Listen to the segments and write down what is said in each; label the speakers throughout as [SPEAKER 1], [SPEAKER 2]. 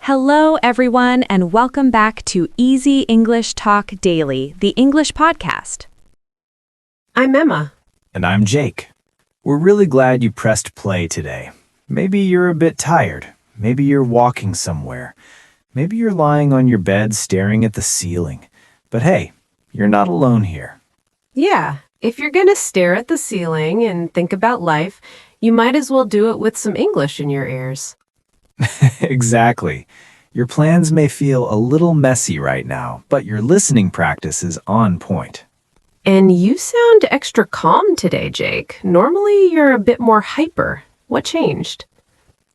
[SPEAKER 1] Hello, everyone, and welcome back to Easy English Talk Daily, the English podcast.
[SPEAKER 2] I'm Emma.
[SPEAKER 3] And I'm Jake. We're really glad you pressed play today. Maybe you're a bit tired. Maybe you're walking somewhere. Maybe you're lying on your bed staring at the ceiling. But hey, you're not alone here.
[SPEAKER 2] Yeah, if you're going to stare at the ceiling and think about life, you might as well do it with some English in your ears.
[SPEAKER 3] Exactly. Your plans may feel a little messy right now, but your listening practice is on point.
[SPEAKER 2] And you sound extra calm today, Jake. Normally, you're a bit more hyper. What changed?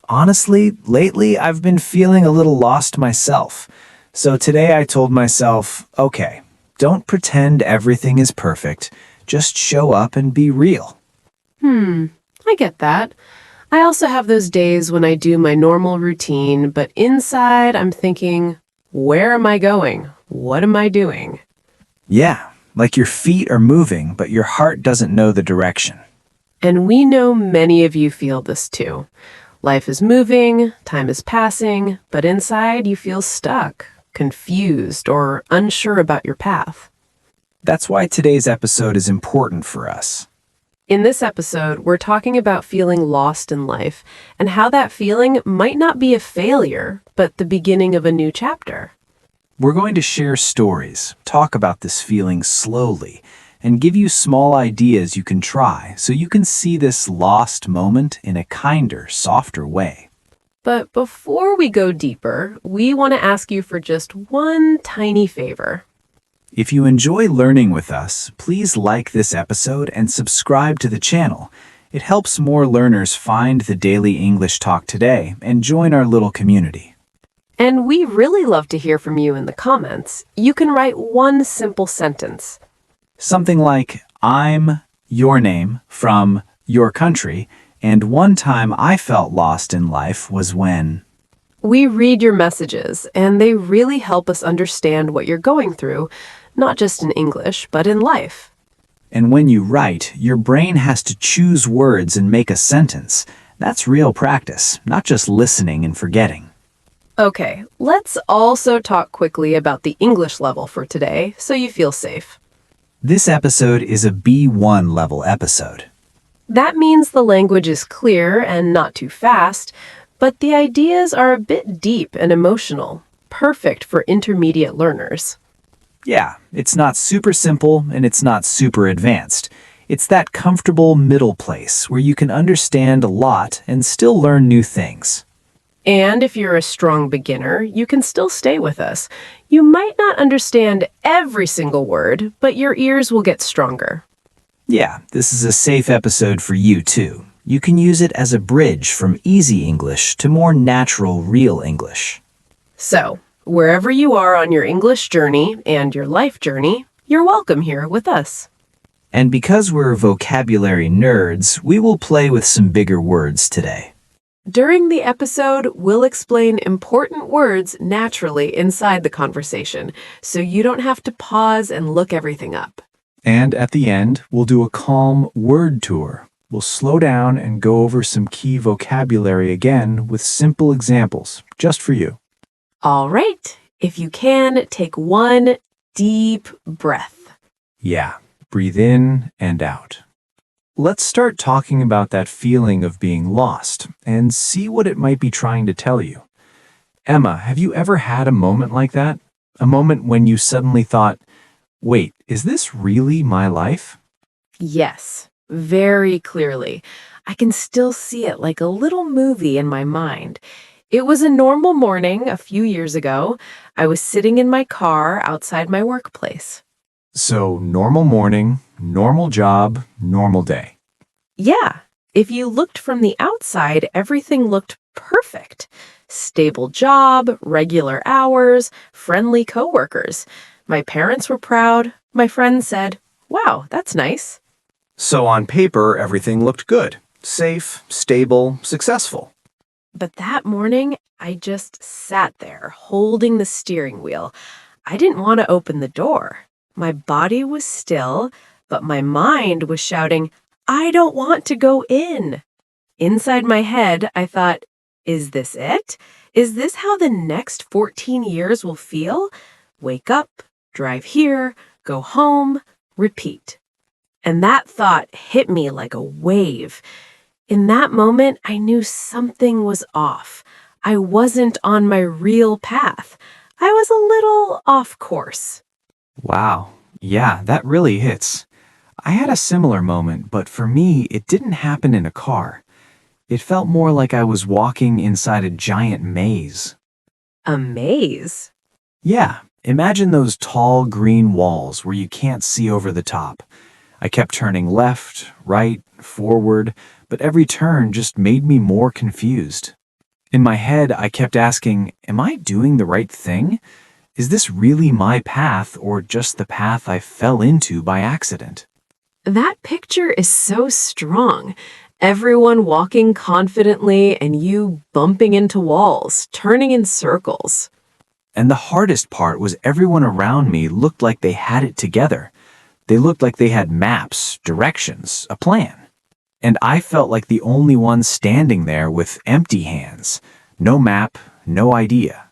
[SPEAKER 3] Honestly, lately I've been feeling a little lost myself. So today I told myself, okay, don't pretend everything is perfect. Just show up and be real.
[SPEAKER 2] I get that. I also have those days when I do my normal routine, but inside I'm thinking, where am I going? What am I doing?
[SPEAKER 3] Yeah, like your feet are moving, but your heart doesn't know the direction.
[SPEAKER 2] And we know many of you feel this too. Life is moving, time is passing, but inside you feel stuck, confused, or unsure about your path.
[SPEAKER 3] That's why today's episode is important for us.
[SPEAKER 2] In this episode, we're talking about feeling lost in life and how that feeling might not be a failure, but the beginning of a new chapter.
[SPEAKER 3] We're going to share stories, talk about this feeling slowly, and give you small ideas you can try so you can see this lost moment in a kinder, softer way.
[SPEAKER 2] But before we go deeper, we want to ask you for just one tiny favor.
[SPEAKER 3] If you enjoy learning with us, please like this episode and subscribe to the channel. It helps more learners find the Daily English Talk today and join our little community.
[SPEAKER 2] And we really love to hear from you in the comments. You can write one simple sentence.
[SPEAKER 3] Something like, I'm your name from your country, and one time I felt lost in life was when...
[SPEAKER 2] We read your messages, and they really help us understand what you're going through, not just in English, but in life.
[SPEAKER 3] And when you write, your brain has to choose words and make a sentence. That's real practice, not just listening and forgetting.
[SPEAKER 2] Okay, let's also talk quickly about the English level for today, so you feel safe.
[SPEAKER 3] This episode is a B1 level episode.
[SPEAKER 2] That means the language is clear and not too fast, but the ideas are a bit deep and emotional, perfect for intermediate learners.
[SPEAKER 3] Yeah, it's not super simple and it's not super advanced. It's that comfortable middle place where you can understand a lot and still learn new things.
[SPEAKER 2] And if you're a strong beginner, you can still stay with us. You might not understand every single word, but your ears will get stronger.
[SPEAKER 3] Yeah, this is a safe episode for you too. You can use it as a bridge from easy English to more natural, real English.
[SPEAKER 2] So, wherever you are on your English journey and your life journey, you're welcome here with us.
[SPEAKER 3] And because we're vocabulary nerds, we will play with some bigger words today.
[SPEAKER 2] During the episode, we'll explain important words naturally inside the conversation, so you don't have to pause and look everything up.
[SPEAKER 3] And at the end, we'll do a calm word tour. We'll slow down and go over some key vocabulary again with simple examples, just for you.
[SPEAKER 2] All right, if you can, take one deep breath.
[SPEAKER 3] Yeah, breathe in and out. Let's start talking about that feeling of being lost and see what it might be trying to tell you. Emma, have you ever had a moment like that? A moment when you suddenly thought, wait, is this really my life?
[SPEAKER 2] Yes, very clearly. I can still see it like a little movie in my mind. It was a normal morning a few years ago. I was sitting in my car outside my workplace.
[SPEAKER 3] So, normal morning, normal job, normal day.
[SPEAKER 2] Yeah, if you looked from the outside, everything looked perfect. Stable job, regular hours, friendly coworkers. My parents were proud. My friends said, "Wow, that's nice."
[SPEAKER 3] So on paper, everything looked good. Safe, stable, successful.
[SPEAKER 2] But that morning, I just sat there holding the steering wheel. I didn't want to open the door. My body was still, but my mind was shouting, "I don't want to go in." Inside my head, I thought, Is this it? Is this how the next 14 years will feel? Wake up, drive here, go home, repeat. And that thought hit me like a wave. In that moment, I knew something was off. I wasn't on my real path. I was a little off course.
[SPEAKER 3] Wow. Yeah, that really hits. I had a similar moment, but for me, it didn't happen in a car. It felt more like I was walking inside a giant maze.
[SPEAKER 2] A maze?
[SPEAKER 3] Yeah, imagine those tall green walls where you can't see over the top. I kept turning left, right, forward, but every turn just made me more confused. In my head, I kept asking, am I doing the right thing? Is this really my path or just the path I fell into by accident?
[SPEAKER 2] That picture is so strong. Everyone walking confidently and you bumping into walls, turning in circles.
[SPEAKER 3] And the hardest part was everyone around me looked like they had it together. They looked like they had maps, directions, a plan. And I felt like the only one standing there with empty hands. No map, no idea.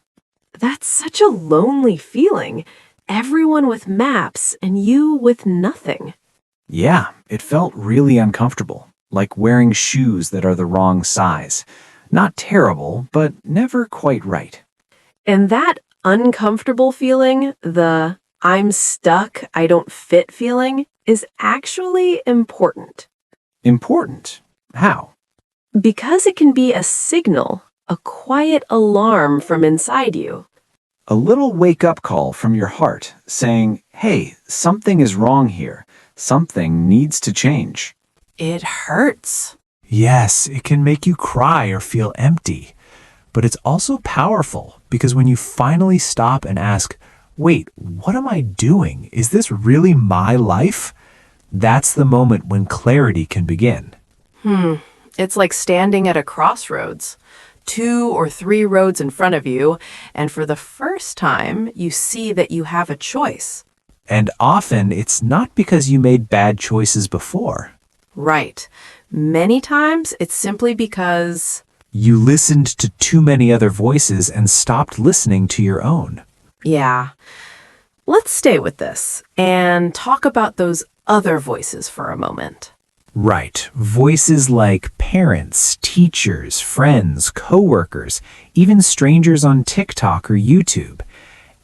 [SPEAKER 2] That's such a lonely feeling. Everyone with maps and you with nothing.
[SPEAKER 3] Yeah, it felt really uncomfortable, like wearing shoes that are the wrong size. Not terrible, but never quite right.
[SPEAKER 2] And that uncomfortable feeling, the I'm stuck, I don't fit feeling, is actually important.
[SPEAKER 3] Important? How?
[SPEAKER 2] Because it can be a signal, a quiet alarm from inside you.
[SPEAKER 3] A little wake-up call from your heart saying, hey, something is wrong here. Something needs to change.
[SPEAKER 2] It hurts.
[SPEAKER 4] Yes, it can make you cry or feel empty. But it's also powerful because when you finally stop and ask, wait, what am I doing? Is this really my life? That's the moment when clarity can begin.
[SPEAKER 2] It's like standing at a crossroads. 2 or 3 roads in front of you, and for the first time, you see that you have a choice.
[SPEAKER 4] And often it's not because you made bad choices before.
[SPEAKER 2] Right. Many times, it's simply because...
[SPEAKER 4] You listened to too many other voices and stopped listening to your own.
[SPEAKER 2] Yeah. Let's stay with this and talk about those other voices for a moment.
[SPEAKER 4] Right. Voices like parents, teachers, friends, coworkers, even strangers on TikTok or YouTube.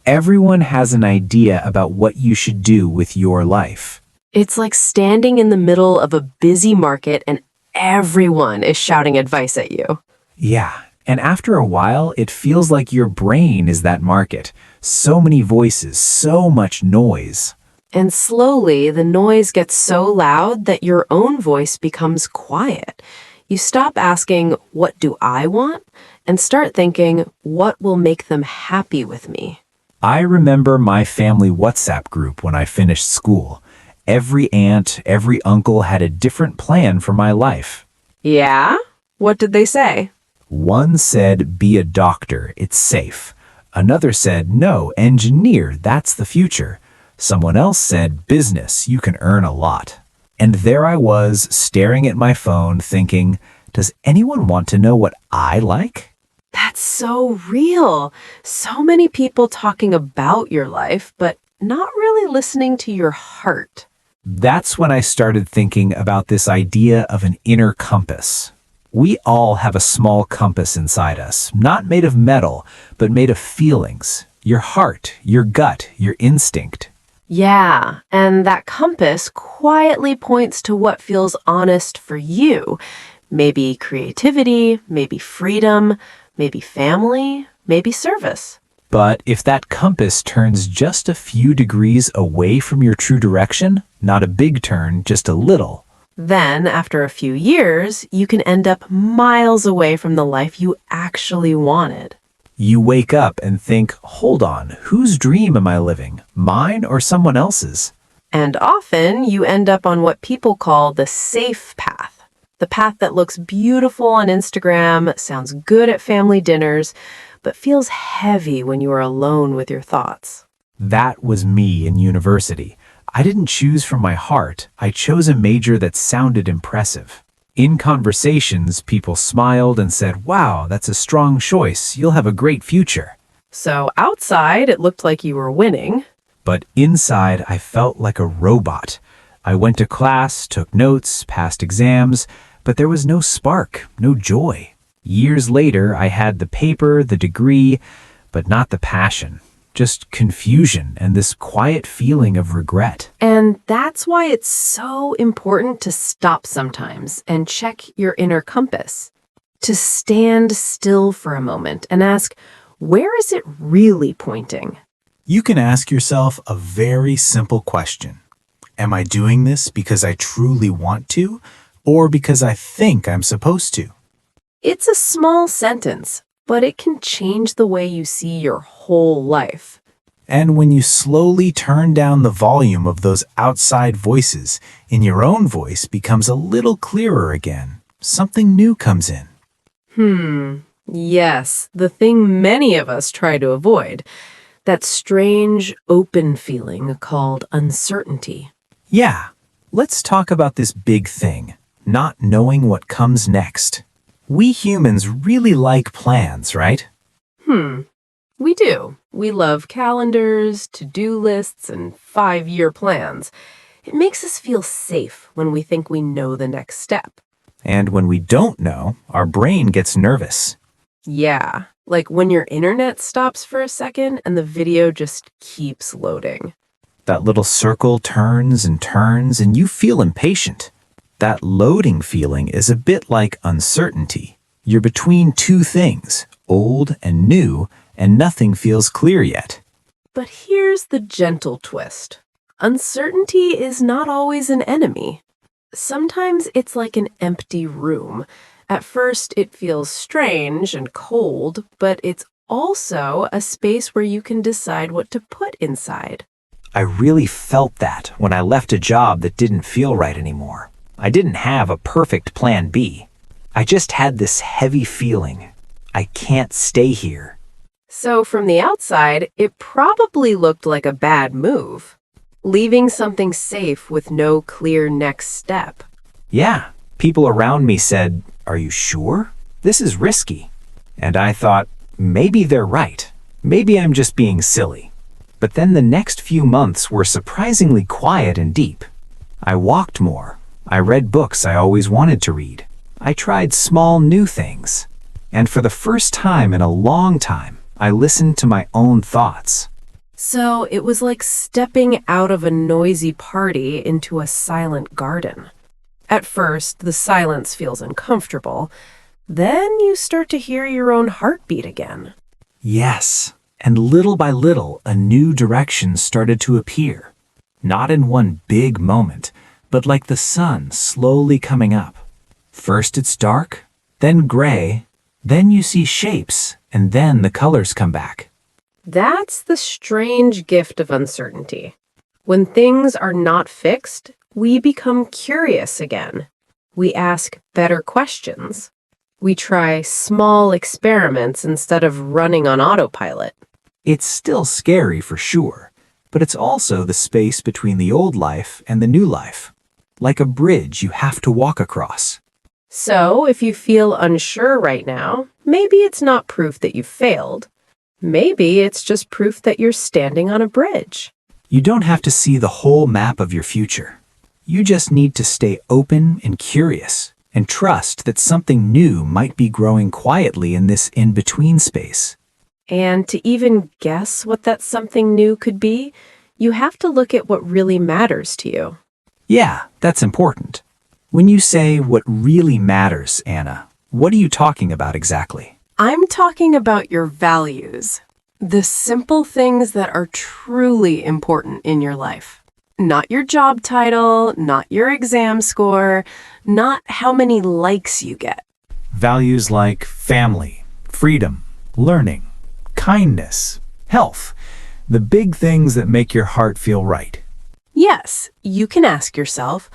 [SPEAKER 4] Everyone has an idea about what you should do with your life.
[SPEAKER 2] It's like standing in the middle of a busy market and everyone is shouting advice at you.
[SPEAKER 4] Yeah. And after a while, it feels like your brain is that market. So many voices, so much noise.
[SPEAKER 2] And slowly, the noise gets so loud that your own voice becomes quiet. You stop asking, what do I want? And start thinking, what will make them happy with me?
[SPEAKER 4] I remember my family WhatsApp group when I finished school. Every aunt, every uncle had a different plan for my life.
[SPEAKER 2] Yeah? What did they say?
[SPEAKER 4] One said, be a doctor, it's safe. Another said, no, engineer, that's the future. Someone else said, business, you can earn a lot. And there I was, staring at my phone, thinking, does anyone want to know what I like?
[SPEAKER 2] That's so real. So many people talking about your life, but not really listening to your heart.
[SPEAKER 4] That's when I started thinking about this idea of an inner compass. We all have a small compass inside us, not made of metal, but made of feelings. Your heart, your gut, your instinct.
[SPEAKER 2] Yeah, and that compass quietly points to what feels honest for you. Maybe creativity, maybe freedom, maybe family, maybe service.
[SPEAKER 4] But if that compass turns just a few degrees away from your true direction, not a big turn, just a little,
[SPEAKER 2] then, after a few years, you can end up miles away from the life you actually wanted.
[SPEAKER 4] you wake up and think, hold on, whose dream am I living? Mine or someone else's?
[SPEAKER 2] And often you end up on what people call the safe path. The path that looks beautiful on Instagram, sounds good at family dinners, but feels heavy when you are alone with your thoughts.
[SPEAKER 4] That was me in university. I didn't choose from my heart. I chose a major that sounded impressive. In conversations, people smiled and said, "Wow, that's a strong choice. You'll have a great future."
[SPEAKER 2] So outside, it looked like you were winning.
[SPEAKER 4] But inside, I felt like a robot. I went to class, took notes, passed exams, but there was no spark, no joy. Years later, I had the paper, the degree, but not the passion. Just confusion and this quiet feeling of regret.
[SPEAKER 2] And that's why it's so important to stop sometimes and check your inner compass. To stand still for a moment and ask, where is it really pointing?
[SPEAKER 5] You can ask yourself a very simple question. Am I doing this because I truly want to, or because I think I'm supposed to?
[SPEAKER 2] It's a small sentence, but it can change the way you see your whole life.
[SPEAKER 5] And when you slowly turn down the volume of those outside voices, and your own voice becomes a little clearer again, something new comes in.
[SPEAKER 2] Yes, the thing many of us try to avoid. That strange, open feeling called uncertainty.
[SPEAKER 5] Yeah, let's talk about this big thing, not knowing what comes next. We humans really like plans, right?
[SPEAKER 2] We do. We love calendars, to-do lists, and 5-year plans. It makes us feel safe when we think we know the next step.
[SPEAKER 5] And when we don't know, our brain gets nervous.
[SPEAKER 2] Yeah, like when your internet stops for a second and the video just keeps loading.
[SPEAKER 5] That little circle turns and you feel impatient. That loading feeling is a bit like uncertainty. You're between two things, old and new, and nothing feels clear yet.
[SPEAKER 2] But here's the gentle twist. Uncertainty is not always an enemy. Sometimes it's like an empty room. At first, it feels strange and cold, but it's also a space where you can decide what to put inside.
[SPEAKER 4] I really felt that when I left a job that didn't feel right anymore. I didn't have a perfect plan B. I just had this heavy feeling. I can't stay here.
[SPEAKER 2] So from the outside, it probably looked like a bad move. Leaving something safe with no clear next step.
[SPEAKER 4] Yeah, people around me said, "Are you sure? This is risky." And I thought, maybe they're right. Maybe I'm just being silly. But then the next few months were surprisingly quiet and deep. I walked more. I read books I always wanted to read. I tried small new things. And for the first time in a long time, I listened to my own thoughts.
[SPEAKER 2] So it was like stepping out of a noisy party into a silent garden. At first, the silence feels uncomfortable. Then you start to hear your own heartbeat again.
[SPEAKER 4] Yes, and little by little, a new direction started to appear. Not in one big moment, but like the sun slowly coming up. First it's dark, then gray, then you see shapes, and then the colors come back.
[SPEAKER 2] That's the strange gift of uncertainty. When things are not fixed, we become curious again. We ask better questions. We try small experiments instead of running on autopilot.
[SPEAKER 4] It's still scary for sure, but it's also the space between the old life and the new life. Like a bridge you have to walk across.
[SPEAKER 2] So if you feel unsure right now, maybe it's not proof that you've failed. Maybe it's just proof that you're standing on a bridge.
[SPEAKER 4] You don't have to see the whole map of your future. You just need to stay open and curious and trust that something new might be growing quietly in this in-between space.
[SPEAKER 2] And to even guess what that something new could be, you have to look at what really matters to you.
[SPEAKER 4] Yeah, that's important. When you say what really matters, Anna, what are you talking about exactly?
[SPEAKER 2] I'm talking about your values. The simple things that are truly important in your life. Not your job title, not your exam score, not how many likes you get.
[SPEAKER 5] Values like family, freedom, learning, kindness, health. The big things that make your heart feel right.
[SPEAKER 2] Yes, you can ask yourself,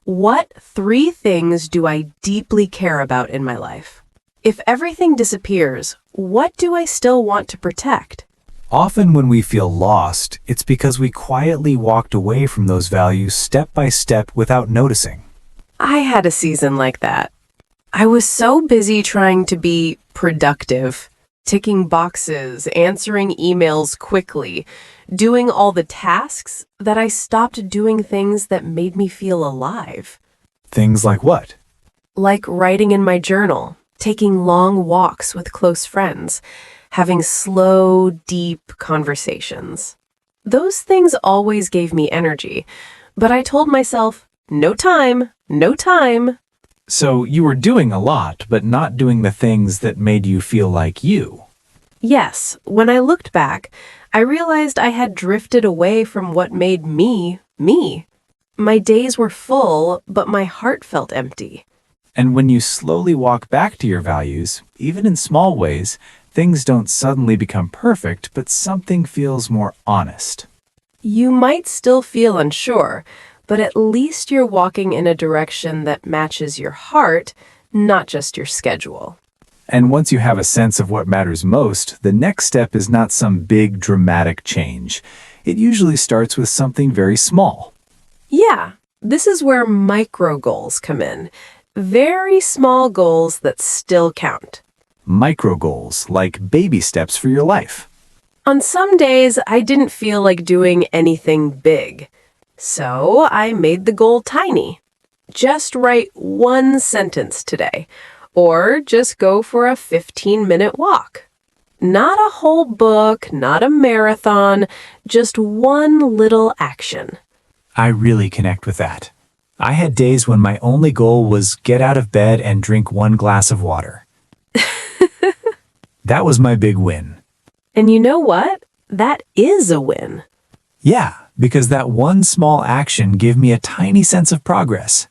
[SPEAKER 2] what 3 things do I deeply care about in my life? If everything disappears, what do I still want to protect?
[SPEAKER 5] Often when we feel lost, it's because we quietly walked away from those values step by step without noticing.
[SPEAKER 2] I had a season like that. I was so busy trying to be productive, ticking boxes, answering emails quickly, doing all the tasks that I stopped doing things that made me feel alive.
[SPEAKER 3] Things like what?
[SPEAKER 2] Like writing in my journal, taking long walks with close friends, having slow, deep conversations. Those things always gave me energy, but I told myself, no time, no time.
[SPEAKER 3] So you were doing a lot, but not doing the things that made you feel like you.
[SPEAKER 2] Yes, when I looked back, I realized I had drifted away from what made me, me. My days were full, but my heart felt empty.
[SPEAKER 3] And when you slowly walk back to your values, even in small ways, things don't suddenly become perfect, but something feels more honest.
[SPEAKER 2] You might still feel unsure, but at least you're walking in a direction that matches your heart, not just your schedule.
[SPEAKER 3] And once you have a sense of what matters most, the next step is not some big dramatic change. It usually starts with something very small.
[SPEAKER 2] Yeah, this is where micro goals come in. Very small goals that still count.
[SPEAKER 3] Micro goals, like baby steps for your life.
[SPEAKER 2] On some days, I didn't feel like doing anything big. So I made the goal tiny. Just write one sentence today, or just go for a 15-minute walk. Not a whole book, not a marathon, just one little action.
[SPEAKER 3] I really connect with that. I had days when my only goal was get out of bed and drink 1 glass of water. That was my big win.
[SPEAKER 2] And you know what? That is a win.
[SPEAKER 3] Yeah, because that one small action gave me a tiny sense of progress.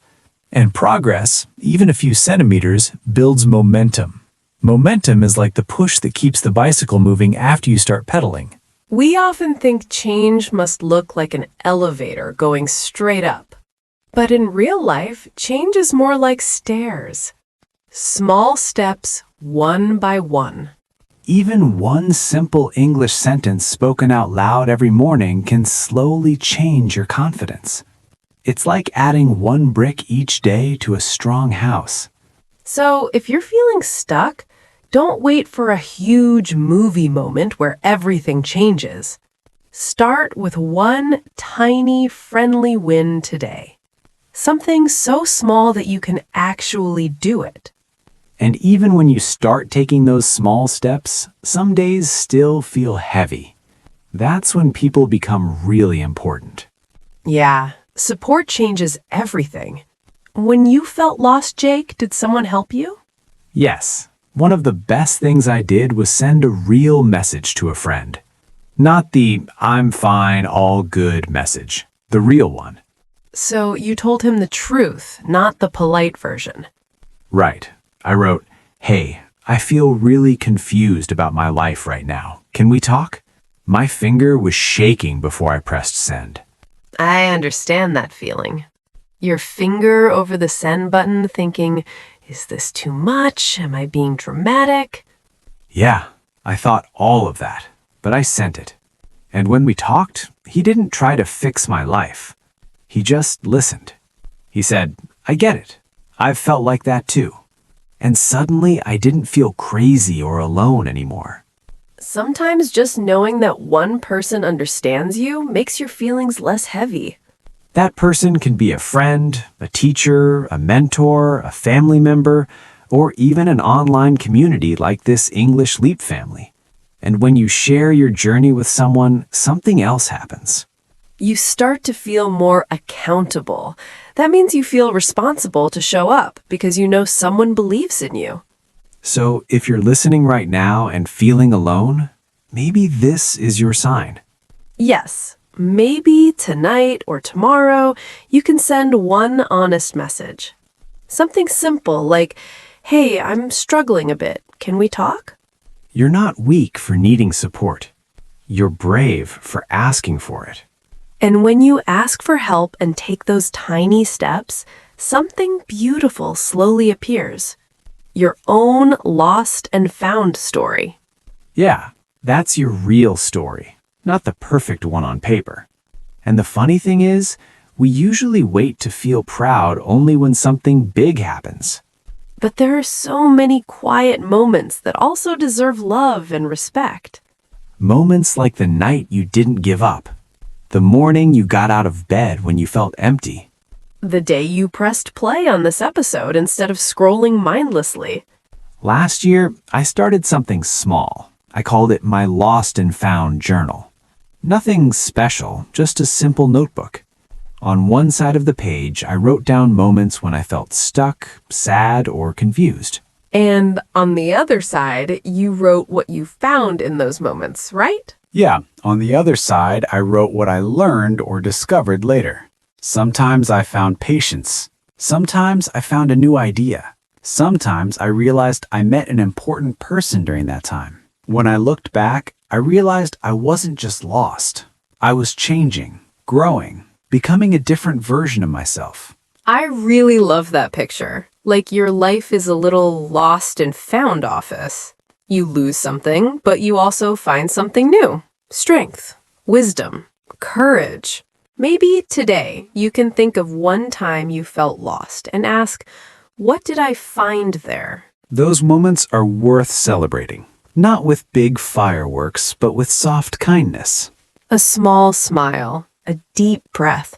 [SPEAKER 3] And progress, even a few centimeters, builds momentum. Momentum is like the push that keeps the bicycle moving after you start pedaling.
[SPEAKER 2] We often think change must look like an elevator going straight up. But in real life, change is more like stairs. Small steps, one by one.
[SPEAKER 3] Even one simple English sentence spoken out loud every morning can slowly change your confidence. It's like adding one brick each day to a strong house.
[SPEAKER 2] So if you're feeling stuck, don't wait for a huge movie moment where everything changes. Start with one tiny, friendly win today. Something so small that you can actually do it.
[SPEAKER 3] And even when you start taking those small steps, some days still feel heavy. That's when people become really important.
[SPEAKER 2] Yeah, support changes everything. When you felt lost, Jake, did someone help you?
[SPEAKER 3] Yes, one of the best things I did was send a real message to a friend. Not the "I'm fine, all good" message, the real one.
[SPEAKER 2] So you told him the truth, not the polite version.
[SPEAKER 3] Right. I wrote, "Hey, I feel really confused about my life right now. Can we talk?" My finger was shaking before I pressed send.
[SPEAKER 2] I understand that feeling. Your finger over the send button thinking, is this too much? Am I being dramatic?
[SPEAKER 3] Yeah, I thought all of that, but I sent it. And when we talked, he didn't try to fix my life. He just listened. He said, "I get it. I've felt like that too." And suddenly I didn't feel crazy or alone anymore.
[SPEAKER 2] Sometimes just knowing that one person understands you makes your feelings less heavy.
[SPEAKER 3] That person can be a friend, a teacher, a mentor, a family member, or even an online community like this English Leap family. And when you share your journey with someone, something else happens.
[SPEAKER 2] You start to feel more accountable. That means you feel responsible to show up because you know someone believes in you.
[SPEAKER 3] So if you're listening right now and feeling alone, maybe this is your sign.
[SPEAKER 2] Yes, maybe tonight or tomorrow you can send one honest message. Something simple like, "Hey, I'm struggling a bit. Can we talk?"
[SPEAKER 3] You're not weak for needing support. You're brave for asking for it.
[SPEAKER 2] And when you ask for help and take those tiny steps, something beautiful slowly appears. Your own lost and found story.
[SPEAKER 3] Yeah, that's your real story, not the perfect one on paper. And the funny thing is,
[SPEAKER 5] We usually wait to feel proud only when something big happens.
[SPEAKER 2] But there are so many quiet moments that also deserve love and respect.
[SPEAKER 5] Moments like the night you didn't give up, the morning you got out of bed when you felt empty,
[SPEAKER 2] The day you pressed play on this episode instead of scrolling mindlessly.
[SPEAKER 5] Last year, I started something small. I called it my Lost and Found Journal. Nothing special, just a simple notebook. On one side of the page, I wrote down moments when I felt stuck, sad, or confused.
[SPEAKER 2] And on the other side, you wrote what you found in those moments, right?
[SPEAKER 4] Yeah, on the other side, I wrote what I learned or discovered later. Sometimes I found patience. Sometimes I found a new idea. Sometimes I realized I met an important person during that time. When I looked back, I realized I wasn't just lost. I was changing, growing, becoming a different version of myself.
[SPEAKER 2] I really love that picture. Like your life is a little lost and found office. You lose something, but you also find something new. Strength, wisdom, courage. Maybe today you can think of one time you felt lost and ask, what did I find there?
[SPEAKER 5] Those moments are worth celebrating. Not with big fireworks, but with soft kindness.
[SPEAKER 2] A small smile, a deep breath,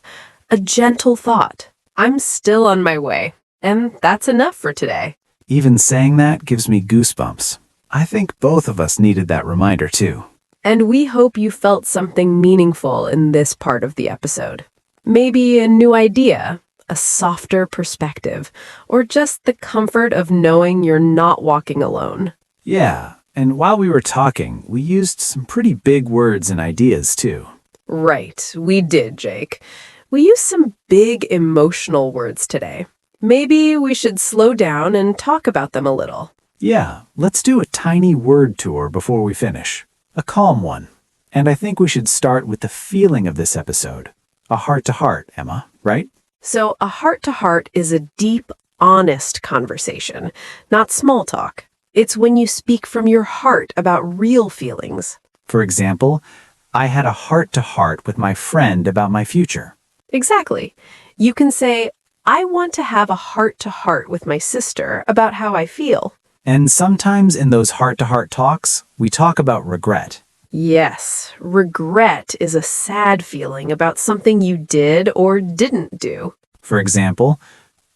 [SPEAKER 2] a gentle thought. I'm still on my way, and that's enough for today.
[SPEAKER 5] Even saying that gives me goosebumps. I think both of us needed that reminder too.
[SPEAKER 2] And we hope you felt something meaningful in this part of the episode. Maybe a new idea, a softer perspective, or just the comfort of knowing you're not walking alone.
[SPEAKER 5] Yeah, and while we were talking, we used some pretty big words and ideas too.
[SPEAKER 2] Right, we did, Jake. We used some big emotional words today. Maybe we should slow down and talk about them a little.
[SPEAKER 5] Yeah, let's do a tiny word tour before we finish. A calm one. And I think we should start with the feeling of this episode. A heart-to-heart, Emma, right?
[SPEAKER 2] So a heart-to-heart is a deep, honest conversation, not small talk. It's when you speak from your heart about real feelings.
[SPEAKER 5] For example, I had a heart-to-heart with my friend about my future.
[SPEAKER 2] Exactly. You can say, I want to have a heart-to-heart with my sister about how I feel.
[SPEAKER 5] And sometimes in those heart-to-heart talks, we talk about regret.
[SPEAKER 2] Yes, regret is a sad feeling about something you did or didn't do.
[SPEAKER 5] For example,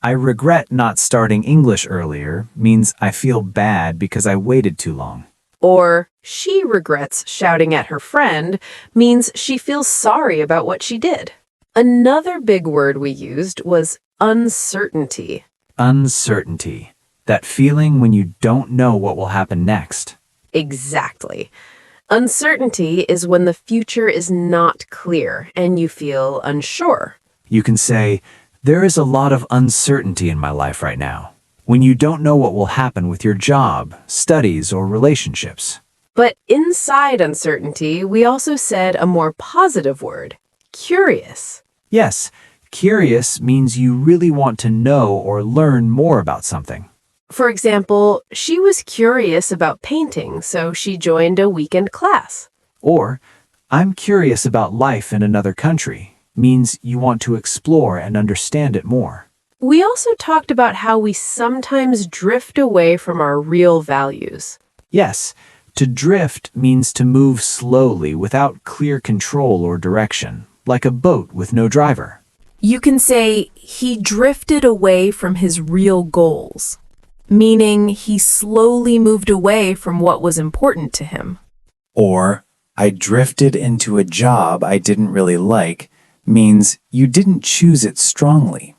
[SPEAKER 5] I regret not starting English earlier means I feel bad because I waited too long.
[SPEAKER 2] Or she regrets shouting at her friend means she feels sorry about what she did. Another big word we used was uncertainty.
[SPEAKER 5] Uncertainty. That feeling when you don't know what will happen next.
[SPEAKER 2] Exactly. Uncertainty is when the future is not clear and you feel unsure.
[SPEAKER 5] You can say, there is a lot of uncertainty in my life right now, when you don't know what will happen with your job, studies, or relationships.
[SPEAKER 2] But inside uncertainty, we also said a more positive word, curious.
[SPEAKER 5] Yes, curious means you really want to know or learn more about something.
[SPEAKER 2] For example, she was curious about painting, so she joined a weekend class.
[SPEAKER 5] Or, I'm curious about life in another country, means you want to explore and understand it more.
[SPEAKER 2] We also talked about how we sometimes drift away from our real values.
[SPEAKER 5] Yes, to drift means to move slowly without clear control or direction, like a boat with no driver.
[SPEAKER 2] You can say he drifted away from his real goals, meaning he slowly moved away from what was important to him.
[SPEAKER 5] Or, I drifted into a job I didn't really like, means you didn't choose it strongly.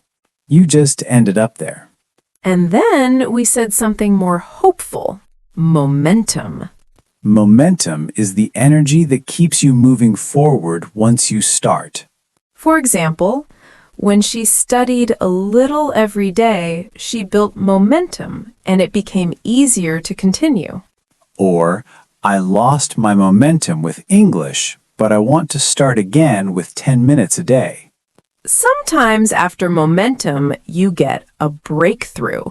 [SPEAKER 5] You just ended up there.
[SPEAKER 2] And then we said something more hopeful, momentum.
[SPEAKER 5] Momentum is the energy that keeps you moving forward once you start.
[SPEAKER 2] For example, when she studied a little every day, she built momentum and it became easier to continue.
[SPEAKER 5] Or, I lost my momentum with English, but I want to start again with 10 minutes a day.
[SPEAKER 2] Sometimes after momentum, you get a breakthrough.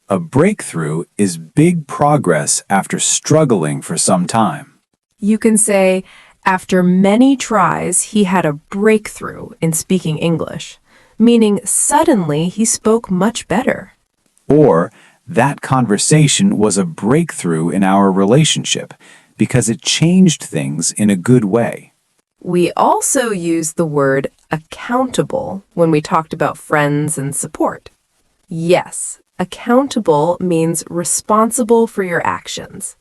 [SPEAKER 5] A breakthrough is big progress after struggling for some time.
[SPEAKER 2] You can say, After many tries, he had a breakthrough in speaking English, meaning suddenly he spoke much better.
[SPEAKER 5] Or, that conversation was a breakthrough in our relationship because it changed things in a good way.
[SPEAKER 2] We also use the word accountable when we talked about friends and support. Yes, accountable means responsible for your actions.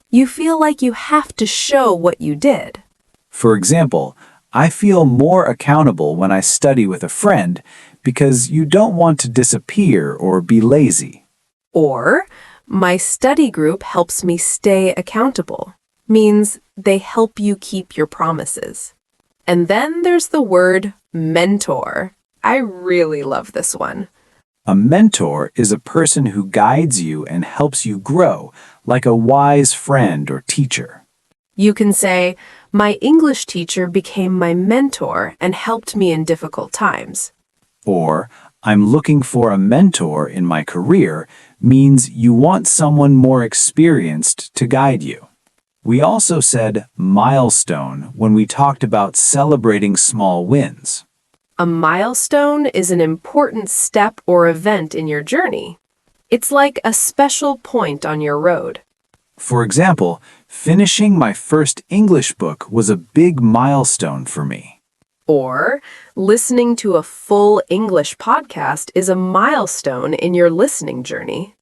[SPEAKER 2] You feel like you have to show what you did.
[SPEAKER 5] For example, I feel more accountable when I study with a friend because you don't want to disappear or be lazy.
[SPEAKER 2] Or, my study group helps me stay accountable, means they help you keep your promises. And then there's the word mentor. I really love this one.
[SPEAKER 5] A mentor is a person who guides you and helps you grow, like a wise friend or teacher.
[SPEAKER 2] You can say, my English teacher became my mentor and helped me in difficult times.
[SPEAKER 5] Or, I'm looking for a mentor in my career means you want someone more experienced to guide you. We also said milestone when we talked about celebrating small wins.
[SPEAKER 2] A milestone is an important step or event in your journey. It's like a special point on your road.
[SPEAKER 5] For example, finishing my first English book was a big milestone for me.
[SPEAKER 2] Or, listening to a full English podcast is a milestone in your listening journey.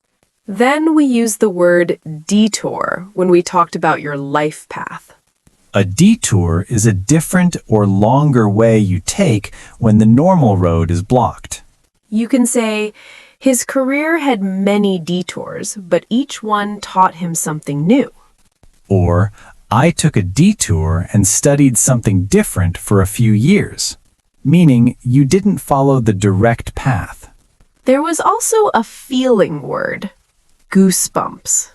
[SPEAKER 2] Then we use the word detour when we talked about your life path.
[SPEAKER 4] A detour is a different or longer way you take when the normal road is blocked.
[SPEAKER 2] You can say, his career had many detours, but each one taught him something new.
[SPEAKER 4] Or, I took a detour and studied something different for a few years, meaning you didn't follow the direct path.
[SPEAKER 2] There was also a feeling word, goosebumps.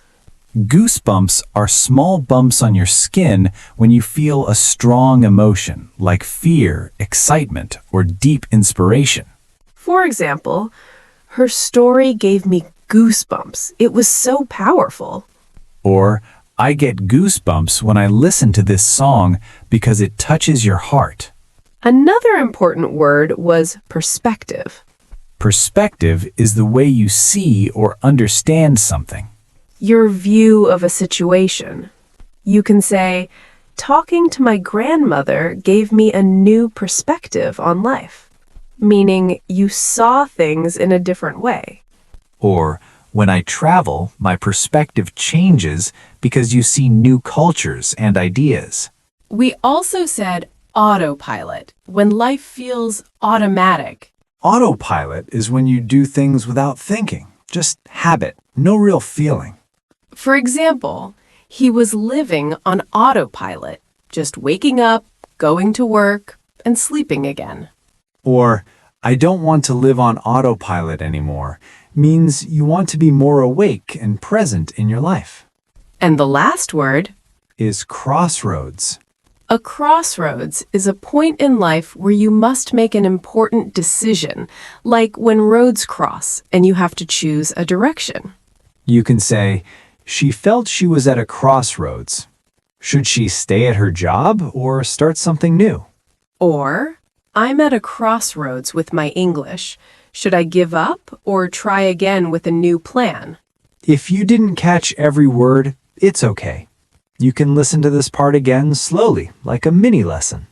[SPEAKER 4] Goosebumps are small bumps on your skin when you feel a strong emotion, like fear, excitement, or deep inspiration.
[SPEAKER 2] For example, her story gave me goosebumps. It was so powerful.
[SPEAKER 4] Or, I get goosebumps when I listen to this song because it touches your heart.
[SPEAKER 2] Another important word was perspective.
[SPEAKER 4] Perspective is the way you see or understand something.
[SPEAKER 2] Your view of a situation. You can say, talking to my grandmother gave me a new perspective on life, meaning you saw things in a different way.
[SPEAKER 5] Or, when I travel, my perspective changes because you see new cultures and ideas.
[SPEAKER 2] We also said autopilot, when life feels automatic.
[SPEAKER 3] Autopilot is when you do things without thinking, just habit, no real feeling.
[SPEAKER 2] For example, he was living on autopilot, just waking up, going to work, and sleeping again.
[SPEAKER 3] Or, I don't want to live on autopilot anymore, means you want to be more awake and present in your life.
[SPEAKER 2] And the last word,
[SPEAKER 3] Is crossroads.
[SPEAKER 2] a crossroads, is a point in life where you must make an important decision, like when roads cross and you have to choose a direction.
[SPEAKER 3] You can say, she felt she was at a crossroads. Should she stay at her job or start something new?
[SPEAKER 2] Or, I'm at a crossroads with my English. Should I give up or try again with a new plan?
[SPEAKER 3] If you didn't catch every word, it's okay. You can listen to this part again slowly, like a mini lesson.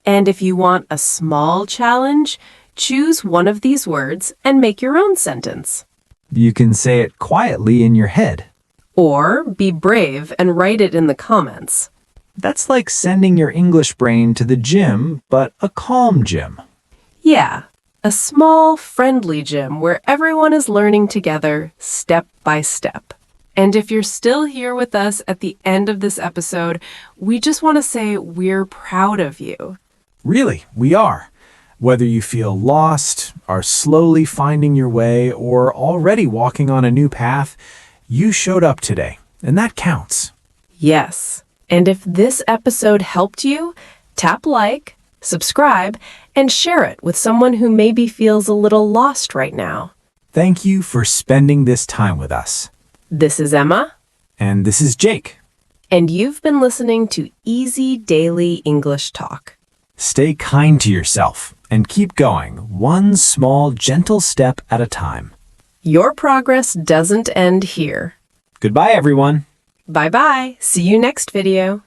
[SPEAKER 2] And if you want a small challenge, choose one of these words and make your own sentence.
[SPEAKER 3] You can say it quietly in your head.
[SPEAKER 2] Or be brave and write it in the comments.
[SPEAKER 3] That's like sending your English brain to the gym, but a calm gym.
[SPEAKER 2] Yeah, a small, friendly gym where everyone is learning together, step by step. And if you're still here with us at the end of this episode, we just want to say we're proud of you.
[SPEAKER 3] Really, we are. Whether you feel lost, are slowly finding your way, or already walking on a new path, you showed up today, and that counts.
[SPEAKER 2] Yes. And if this episode helped you, tap like, subscribe, and share it with someone who maybe feels a little lost right now.
[SPEAKER 3] Thank you for spending this time with us.
[SPEAKER 2] This is Emma.
[SPEAKER 3] And this is Jake.
[SPEAKER 2] And you've been listening to Easy Daily English Talk.
[SPEAKER 3] Stay kind to yourself and keep going, one small, gentle step at a time.
[SPEAKER 2] Your progress doesn't end here.
[SPEAKER 3] Goodbye, everyone.
[SPEAKER 2] Bye-bye. See you next video.